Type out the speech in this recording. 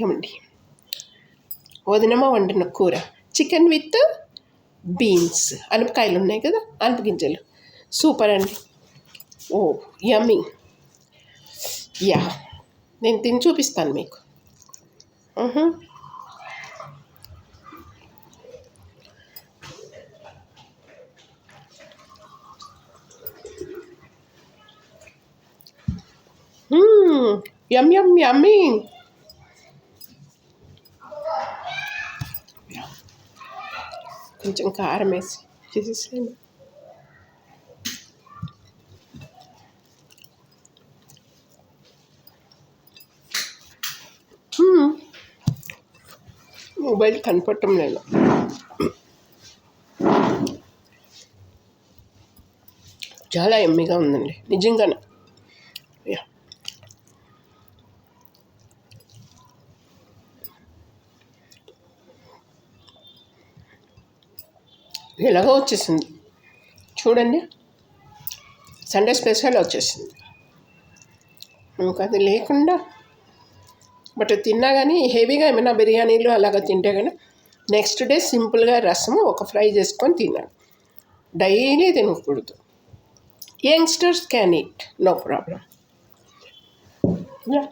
ఏమండి వదినమ్మ వండిన కూర చికెన్ విత్ బీన్స్ అనపకాయలు ఉన్నాయి కదా, అనప గింజలు. సూపర్ అండి. ఓ యమ్మీ. యా, నేను తిని చూపిస్తాను మీకు. యమ్ యమ్ యమ్మీ. కొంచెం కారం వేసి చేసేసేయండి. మొబైల్ కనపడటం లేదు. చాలా ఎమ్మిగా ఉందండి నిజంగానే. యా, ఎలాగో వచ్చేసింది చూడండి. సండే స్పెషల్ వచ్చేసింది. ఇంకా అది లేకుండా బట్ తిన్నా కానీ హెవీగా ఏమైనా బిర్యానీలు అలాగ తింటే కానీ నెక్స్ట్ డే సింపుల్గా రసము ఒక ఫ్రై చేసుకొని తినాలి. డైలీ తినకూడదు. Youngsters can eat, no problem. Yeah.